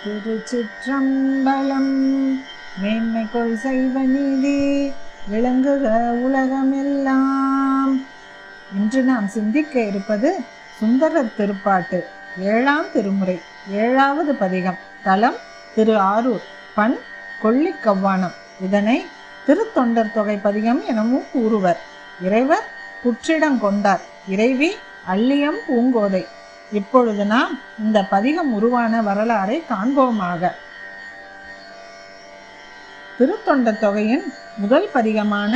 திருச்சிற்றம்பலம். மேன்மைக்குள் செய்வ நீதி விளங்குக உலகமெல்லாம். இன்று நாம் சிந்திக்க இருப்பது சுந்தரர் திருப்பாட்டு, 7ஆம் திருமுறை, 7வது பதிகம். தலம் திரு ஆரூர், பண் கொள்ளிக்கவ்வானம். இதனை திருத்தொண்டர் தொகை பதிகம் எனவும் கூறுவர். இறைவர் புற்றிடம் கொண்டார், இறைவி அள்ளியம் பூங்கோதை. இப்பொழுது நாம் இந்த பதிகம் உருவான வரலாறை காண்போமாக. திருத்தொண்டர் தொகையின் முதல் பதிகமான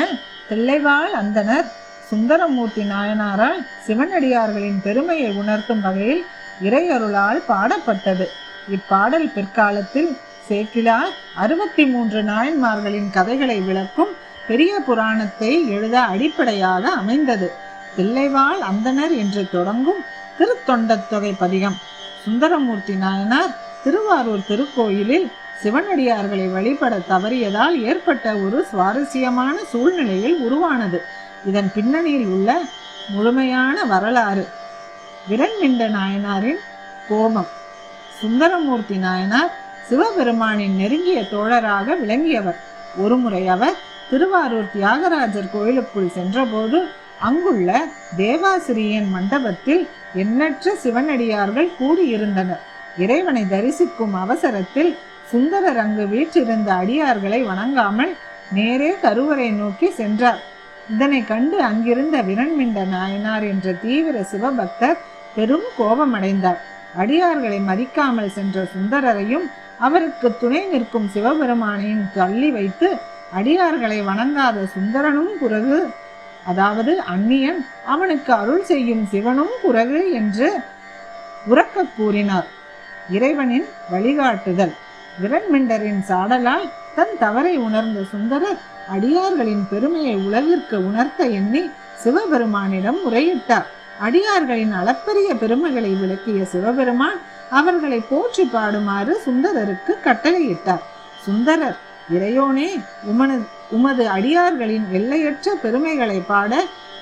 தில்லைவாழ் அந்தணர் சுந்தரமூர்த்தி நாயனாரால் சிவனடியார்களின் பெருமையை உணர்த்தும் வகையில் இறையருளால் பாடப்பட்டது. இப்பாடல் பிற்காலத்தில் சேக்கிழார் 63 நாயன்மார்களின் கதைகளை விளக்கும் பெரிய புராணத்தை எழுத அடிப்படையாக அமைந்தது. தில்லைவாழ் அந்தணர் என்று தொடங்கும் திருத்தொண்டர் தொகை பதிகம் சுந்தரமூர்த்தி நாயனார் திருவாரூர் திருக்கோயிலில் சிவனடியார்களை வழிபட தவறியதால் ஏற்பட்ட ஒரு சுவாரஸ்யமான சூழ்நிலையில் உருவானது. இதன் பின்னணியில் உள்ள முழுமையான வரலாறு. விரண்மிண்ட நாயனாரின் கோபம். சுந்தரமூர்த்தி நாயனார் சிவபெருமானின் நெருங்கிய தோழராக விளங்கியவர். ஒருமுறை அவர் திருவாரூர் தியாகராஜர் கோயிலுக்குள் சென்றபோது அங்குள்ள தேவாசிரியன் மண்டபத்தில் எண்ணற்ற சிவனடியார்கள் கூடியிருந்தனர். இறைவனை தரிசிக்கும் அவசரத்தில் சுந்தரர் அங்கு வீற்றிருந்த அடியார்களை வணங்காமல் நேரே கருவறை நோக்கி சென்றார். இதனை கண்டு அங்கிருந்த விரண்மிண்ட நாயனார் என்ற தீவிர சிவபக்தர் பெரும் கோபமடைந்தார். அடியார்களை மதிக்காமல் சென்ற சுந்தரரையும் அவருக்கு துணை நிற்கும் சிவபெருமானையும் தள்ளி வைத்து அடியார்களை வணங்காத சுந்தரனும் குரகு, அதாவது அந்நியன், அவனுக்கு அருள் செய்யும் சிவனும் குரகு என்று உரக்க கூறினார். இறைவனின் வழிகாட்டுதல். விரண்மிண்டரின் சாடலால் தன் தவறை உணர்ந்த சுந்தரர் அடியார்களின் பெருமையை உலகிற்கு உணர்த்த எண்ணி சிவபெருமானிடம் முறையிட்டார். அடியார்களின் அளப்பரிய பெருமைகளை விளக்கிய சிவபெருமான் அவர்களை போற்றி பாடுமாறு சுந்தரருக்கு கட்டளையிட்டார். சுந்தரர், இறையோனே, உமது அடியார்களின் எல்லையற்ற பெருமைகளை பாட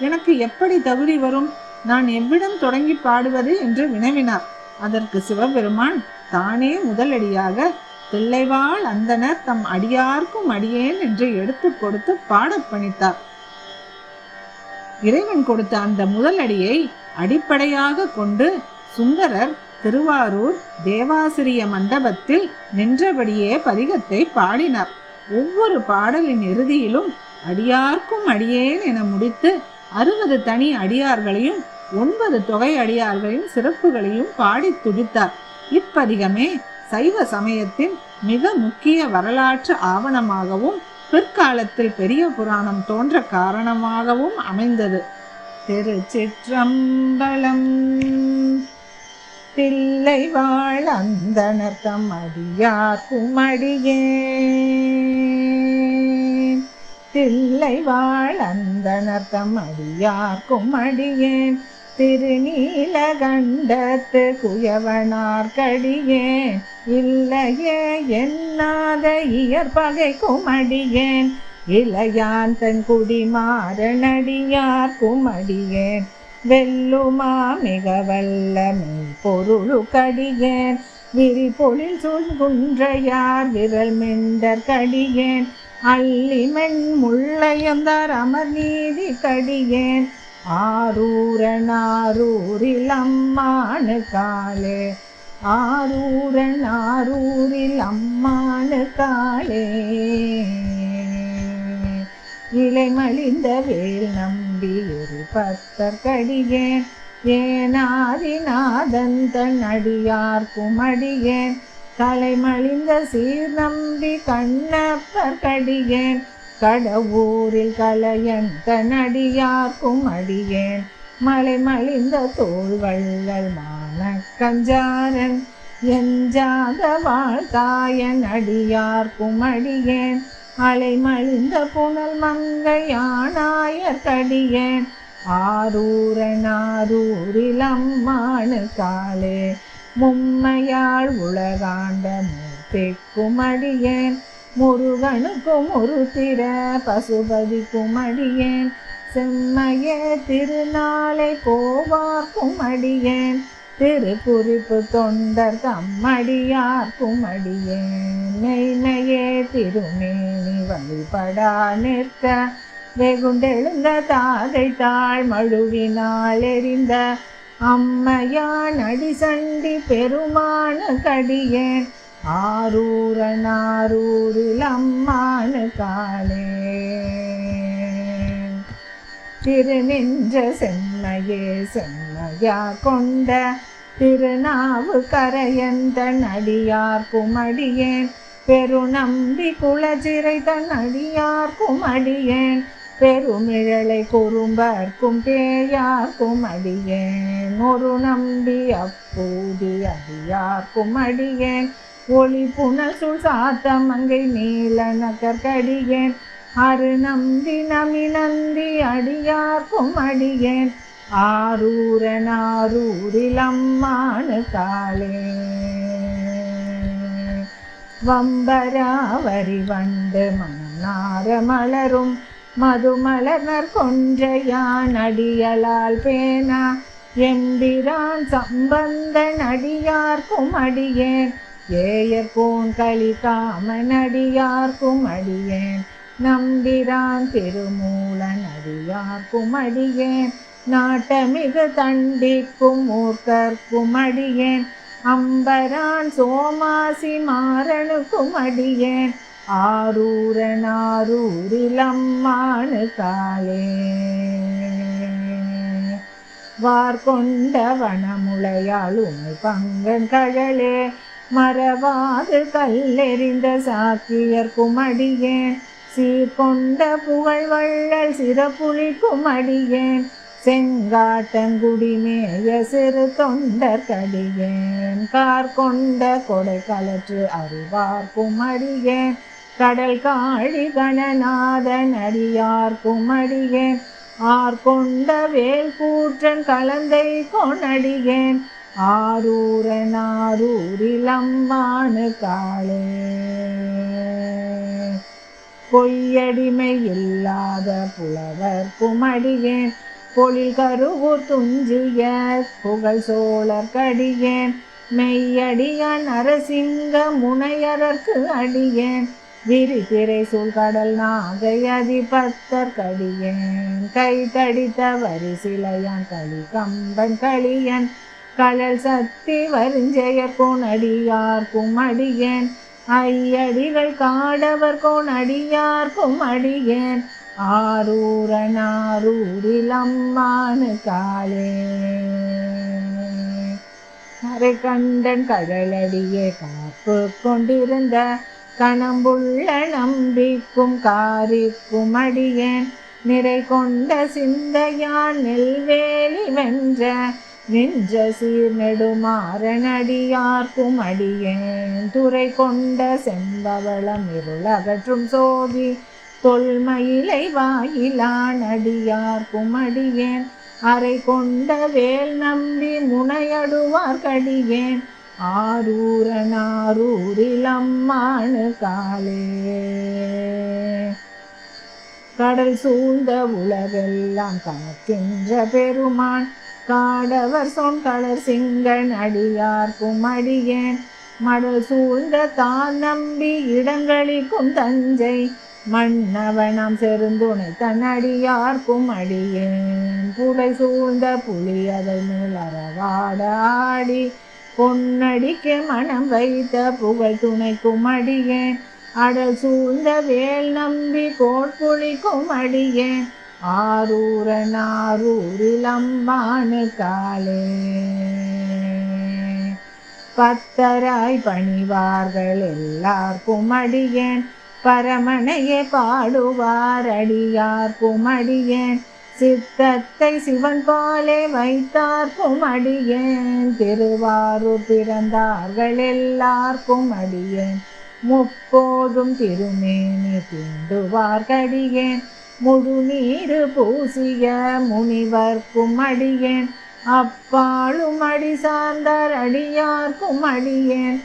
எனக்கு எப்படி தகுதி வரும்? நான் எவ்விடம் தொடங்கி பாடுவது என்று வினவினார். அதற்கு சிவபெருமான் தானே முதலடியாக தில்லைவாழ் அந்தணர் தம் அடியார்க்கும் அடியேன் என்று எடுத்து கொடுத்து பாடப்பணித்தார். இறைவன் கொடுத்த அந்த முதலடியை அடிப்படையாக கொண்டு சுந்தரர் திருவாரூர் தேவாசிரிய மண்டபத்தில் நின்றபடியே பதிகத்தை பாடினார். ஒவ்வொரு பாடலின் இறுதியிலும் அடியார்க்கும் அடியேன் என முடித்து 60 தனி அடியார்களையும் 9 தொகை அடியார்களின் சிறப்புகளையும் பாடி துடித்தார். இப்பதிகமே சைவ சமயத்தின் மிக முக்கிய வரலாற்று ஆவணமாகவும் பிற்காலத்தில் பெரிய புராணம் தோன்ற காரணமாகவும் அமைந்தது. திருச்சிற்றம்பலம். தில்லைவாழ் அந்தணர் தம் அடியார்க்கும் அடியேன், தில்லைவாழ் அந்தணர் தம் அடியார்க்கும் அடியேன், திருநீலகண்டத்து குயவனார்க்கடியேன், இல்லையே எண்ணாத இயற்பகைக்கும் அடியேன், இளையான் தன் குடிமாறனடியார்க்கும் அடியேன், வெல்லுமா மிக வல்லமை பொருளுக்கடியேன், விரிபொழில் சூழ்குன்றையார் விரல் மெண்டர் கடியேன், அல்லிமென் முள்ளையந்தார் அமர் நீதி கடியேன், ஆரூரனாரூரில் அம்மானு காலே, ஆரூரனாரூரில் அம்மானு காலே, இலைமலிந்த வேல் நம்பி ஒரு பத்தர் கடியேன், ஏனாதிநாதன் தன் அடியார்க்கும் அடியேன், தலைமலிந்த சீர் நம்பி கண்ணப்பர் கடியேன், கடவுரில் கலையன் தன் அடியார்க்கும் அடியேன், மலைமலிந்த தோள்வள்ளல் மான கஞ்சாரன் எஞ்சாத வாழ்த்தாயன் அடியார்க்கும் அடியேன், அலைமலிந்த புனல் மங்கையானாயர் கடியேன், ஆரூரனாரூரில் அம்மானு காலே, மும்மையாள் உலகாண்ட மூர்த்திக்கும் அடியேன், முருகனுக்கும் ஒரு திற பசுபதிக்கும் அடியேன், செம்மைய திருநாளை போவார்க்கும் அடியேன், திருக்குறிப்பு தொண்டர் தம்மடியார்க்கும் அடியேன் மெய்மையே திருமேனி வழிபடா நிற்க வெகுண்டெழுந்த தாதை தாழ் மழுவினால் எரிந்த அம்மையான் அடிசண்டி பெருமானு கடியேன் ஆரூரனாரூரில் அம்மானு காலே திருநின்ற செம்மையே செம்மையா கொண்ட திருநாவு கரையன் தன் அடியார்க்கும் அடியேன் பெருநம்பி குலச்சிறை தன் அடியார்க்கும் அடியேன் பெருமிழலை குறும்பர்க்கும் பேயார்க்கும் அடியேன் ஒரு நம்பி அப்பூதி அடியார்க்கும் அடியேன் ஒளி புனல் சுள் சாத்தம் அங்கை நீல நகர்கடியேன் அரு நம்பி நமிநந்தி அடியார்க்கும் அடியேன் ஆரூரனாரூரில் அம்மானு காலே வம்பராவரி வண்டு மனம் நார மலரும் மதுமலர் கொன்றையான் அடியலால் பேனா எம்பிரான் சம்பந்தன் அடியார்க்கும் அடியேன் ஏயர்கோன் கலிகாமன் அடியார்க்கும் அடியேன் நம்பிரான் திருமூலன் அடியார்க்கும் அடியேன் நாட்டமிகு தண்டிக்கும் மூர்க்கர்க்கும் அடியேன் அம்பரான் சோமாசி மாறனுக்கும் அடியேன் ஆரூரனாரூரில் அம்மானு காலே வார்கொண்ட வனமுளையாள் உமை பங்கன் கழலே மறவாது கல்லெறிந்த சாக்கியர்க்கும் அடியேன் சீர்கொண்ட புகழ் வள்ளல் சிறப்புலிக்கும் அடியேன் செங்காட்டங்குடிமேய சிறு தொண்டர் கடியேன் கார்கொண்ட கொடை கலற்று அறிவார்க்கும் அடியேன் கடல் காழி கணநாதன் அடியார்க்கும் அடியேன் ஆர்கொண்ட வேல் கூற்றன் கலந்தை கொண்டடியேன் ஆரூரனாரூரில் அம்மானு காலே பொய்யடிமை இல்லாத புலவர்க்கும் அடியேன் பொழில் கருவூர் துஞ்சிய புகழ் சோழர் கடியேன் மெய்யடியான் அரசிங்க முனையரற்கு அடியேன் விரிதிரை சூழ்கடல் நாகை அதிபத்தர் கடியேன் கை தடித்த வரிசிலையான் களி கம்பன் களியன் கடல் சக்தி வருஞ்செயர் கோணடியார்க்கும் அடியேன் ஐயடிகள் காடவர் கோணடியார்க்கும் அடியேன் ஆரூரனாரூரில் அம்மானு காலே கரை கண்டன் கடலடியே காப்பு கொண்டிருந்த கணம்புள்ள நம்பிக்கும் காரிக்கும் அடியேன் நிறை கொண்ட சிந்தையான் நெல்வேலி வென்ற நின்ற சீர் நெடுமாறன் அடியார்க்கும் அடியேன் துறை கொண்ட செம்பவளம் இருள் அகற்றும் சோதி தொல்மயிலை வாயிலான் அடியார்க்கும் அடியேன் அறை கொண்ட வேல் நம்பி முனையடுவார் கடியேன் ஆரூரனாரூரில் அம்மானு காலே கடல் சூழ்ந்த உலகெல்லாம் கணக்கின்ற பெருமான் காடவர் சொன்களர் சிங்கன் அடியார்க்கும் அடியேன் மடல் சூழ்ந்த தான் நம்பி இடங்களிக்கும் தஞ்சை மன்னவனம் செருந்துணை தன் அடியார்க்கும் அடியேன் புடை சூழ்ந்த புலி அதன் மேல் அறவாட ஆடி பொன்னடிக்க மனம் வைத்த புகழ் துணைக்கும் அடியேன் அடல் சூழ்ந்த வேல் நம்பி கோட்புளிக்கும் அடியேன் ஆரூரனாரூரில் அம்மானு காலே பத்தராய் பணிவார்கள் எல்லார்க்கும் அடியேன் பரமனையே பாடுவார் அடியார்க்கும் அடியேன் சித்தத்தை சிவன் போலே வைத்தார்க்கும் அடியேன் திருவாரூர் பிறந்தார்கள் எல்லார்க்கும் அடியேன் முப்போதும் திருமேனி தீண்டுவார் கடியேன் முழுநீரு பூசிய முனிவர்க்கும் அடியேன் அப்பாலும் அடி சார்ந்தார் அடியார்க்கும் அடியேன்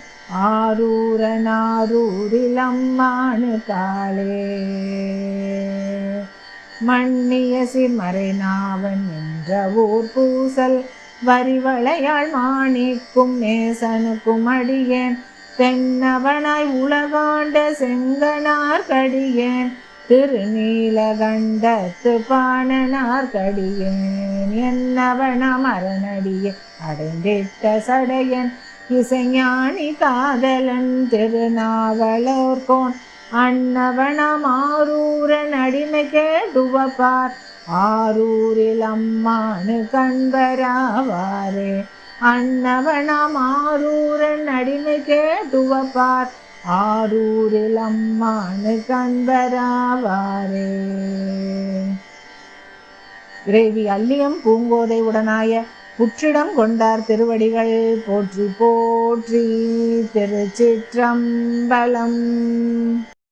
ஆரூரனாரூரில் அம்மானு காலே மன்னிய சிமறை நாவன் என்ற ஊர் பூசல் வரிவளையாள் மாணிக்கும் நேசனுக்கும் அடியேன் தென்னவனாய் உலகாண்ட செங்கனார் கடியேன் திருநீலகண்டத்து பாணனார் கடியேன் என்னவனம் அரணடியே அடைந்திட்ட சடையன் இசைஞானி காதலன் திருநாவலோர்கோன் அன்னவனம் ஆரூரன் அடிமை கேடுவப்பார் ஆரூரில் அம்மானு கண்பராவாரே அன்னவனம் ஆரூரன் அடிமை கேடுவப்பார் ஆரூரில் அம்மானு கண்பராவாரே. இறைவி அல்லியம் பூங்கோதை உடனாய புற்றிடம் கொண்டார் திருவடிகள் போற்றி போற்றி. திருச்சிற்றம்பலம்.